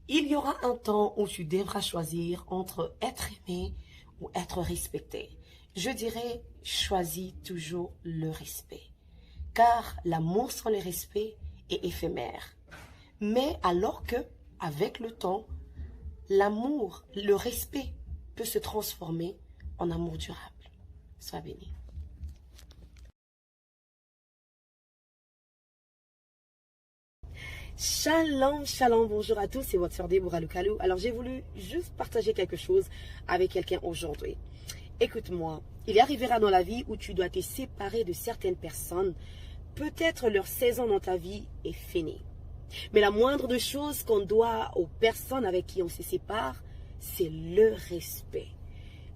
Il y aura un temps où tu devras choisir entre être aimé ou être respecté. Je dirais, choisis toujours le respect. Car l'amour sans le respect est éphémère. Mais alors que, avec le temps, l'amour, le respect peut se transformer en amour durable. Sois béni. Shalom, shalom, bonjour à tous, c'est votre sœur Déborah Lukalou. Alors j'ai voulu juste partager quelque chose avec quelqu'un aujourd'hui. Écoute-moi, il arrivera dans la vie où tu dois te séparer de certaines personnes. Peut-être leur saison dans ta vie est finie. Mais la moindre des choses qu'on doit aux personnes avec qui on se sépare, c'est le respect.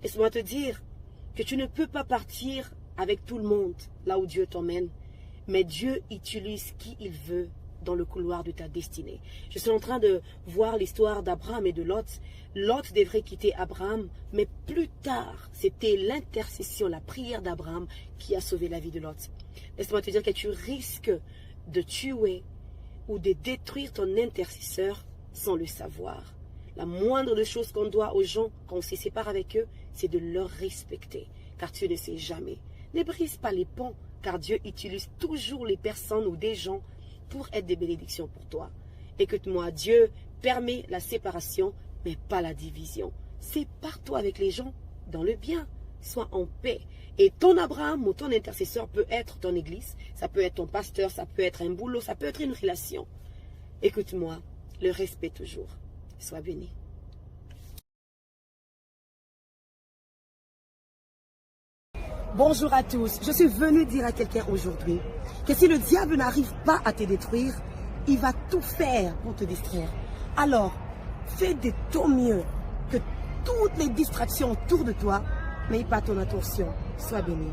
Laisse-moi te dire que tu ne peux pas partir avec tout le monde là où Dieu t'emmène. Mais Dieu utilise qui il veut dans le couloir de ta destinée. Je suis en train de voir l'histoire d'Abraham et de Lot. Lot devrait quitter Abraham, mais plus tard, c'était l'intercession, la prière d'Abraham qui a sauvé la vie de Lot. Laisse-moi te dire que tu risques de tuer ou de détruire ton intercesseur sans le savoir. La moindre des choses qu'on doit aux gens quand on se sépare avec eux, c'est de leur respecter, car tu ne sais jamais. Ne brise pas les ponts, car Dieu utilise toujours les personnes ou des gens pour être des bénédictions pour toi. Écoute-moi, Dieu permet la séparation, mais pas la division. Sépare-toi avec les gens dans le bien. Sois en paix. Et ton Abraham ou ton intercesseur peut être ton église, ça peut être ton pasteur, ça peut être un boulot, ça peut être une relation. Écoute-moi, le respect toujours. Sois béni. Bonjour à tous, je suis venue dire à quelqu'un aujourd'hui que si le diable n'arrive pas à te détruire, il va tout faire pour te distraire. Alors, fais de ton mieux que toutes les distractions autour de toi n'aient pas ton attention. Sois béni.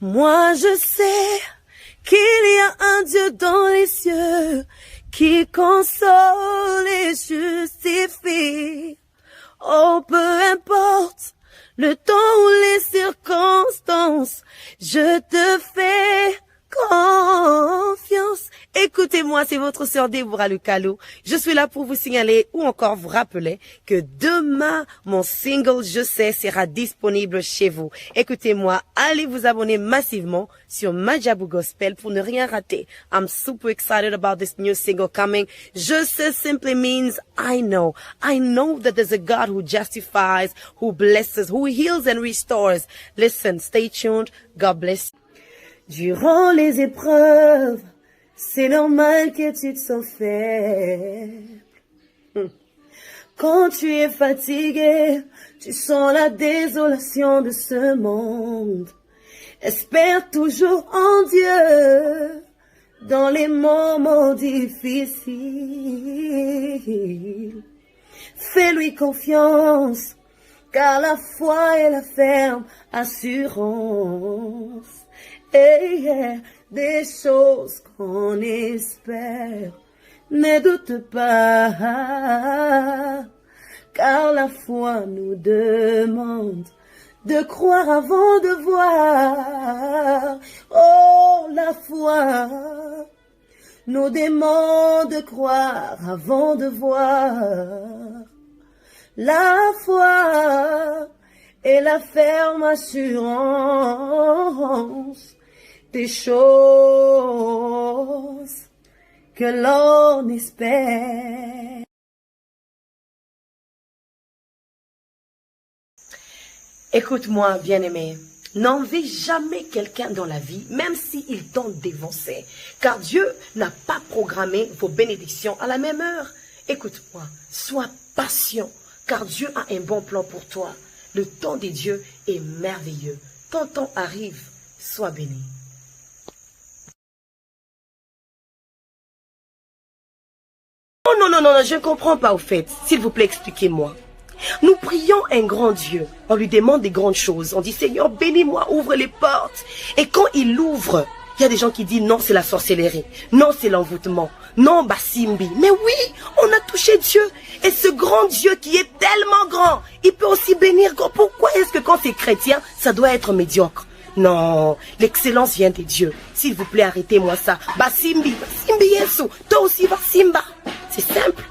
Moi je sais qu'il y a un Dieu dans les cieux qui console et justifie. Oh, peu importe le temps ou les circonstances, je te fais confiance. Écoutez-moi, c'est votre sœur Déborah Lukalou. Je suis là pour vous signaler ou encore vous rappeler que demain, mon single Je sais sera disponible chez vous. Écoutez-moi, allez vous abonner massivement sur Majabu Gospel pour ne rien rater. I'm super excited about this new single coming. Je sais simply means I know. I know that there's a God who justifies, who blesses, who heals and restores. Listen, stay tuned. God bless you. Durant les épreuves, c'est normal que tu te sens faible. Quand tu es fatigué, tu sens la désolation de ce monde. Espère toujours en Dieu dans les moments difficiles. Fais-lui confiance, car la foi est la ferme assurance. Et des choses qu'on espère, ne doute pas, car la foi nous demande de croire avant de voir. Oh, la foi nous demande de croire avant de voir. La foi est la ferme assurance des choses que l'on espère. Écoute-moi, bien-aimé, n'envie jamais quelqu'un dans la vie, même s'il tente d'évancer, car Dieu n'a pas programmé vos bénédictions à la même heure. Écoute-moi, sois patient, car Dieu a un bon plan pour toi. Le temps de Dieu est merveilleux. Ton temps arrive, sois béni. Oh non, non, non, je ne comprends pas au fait. S'il vous plaît, expliquez-moi. Nous prions un grand Dieu. On lui demande des grandes choses. On dit, Seigneur, bénis-moi, ouvre les portes. Et quand il ouvre, il y a des gens qui disent, non, c'est la sorcellerie. Non, c'est l'envoûtement. Non, Bassimbi. Mais oui, on a touché Dieu. Et ce grand Dieu qui est tellement grand, il peut aussi bénir. Pourquoi est-ce que quand c'est chrétien, ça doit être médiocre? Non, l'excellence vient des dieux. S'il vous plaît, arrêtez-moi ça. Basimbi Yesu, toi aussi va Simba. C'est simple.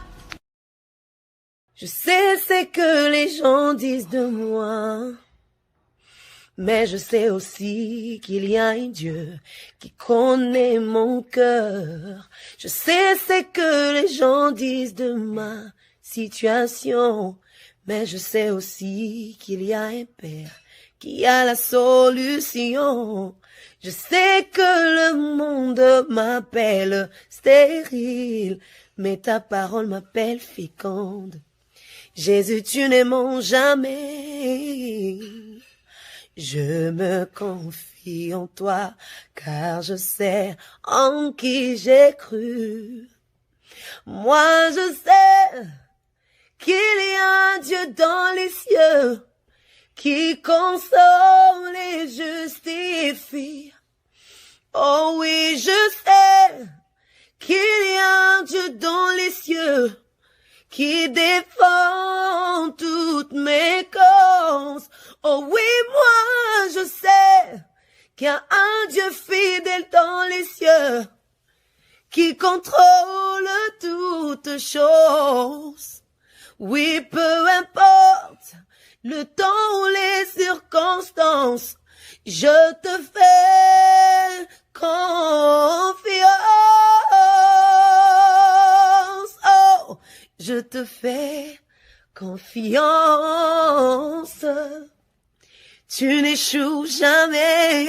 Je sais ce que les gens disent de moi, mais je sais aussi qu'il y a un Dieu qui connaît mon cœur. Je sais ce que les gens disent de ma situation, mais je sais aussi qu'il y a un Père qui a la solution. Je sais que le monde m'appelle stérile, mais ta parole m'appelle féconde. Jésus, tu ne mens jamais. Je me confie en toi, car je sais en qui j'ai cru. Moi, je sais qu'il y a un Dieu dans les cieux qui console et justifie. Oh oui, je sais qu'il y a un Dieu dans les cieux qui défend toutes mes causes. Oh oui, moi je sais qu'il y a un Dieu fidèle dans les cieux qui contrôle toutes choses. Oui, peu importe le temps ou les circonstances, je te fais confiance. Oh, je te fais confiance. Tu n'échoues jamais.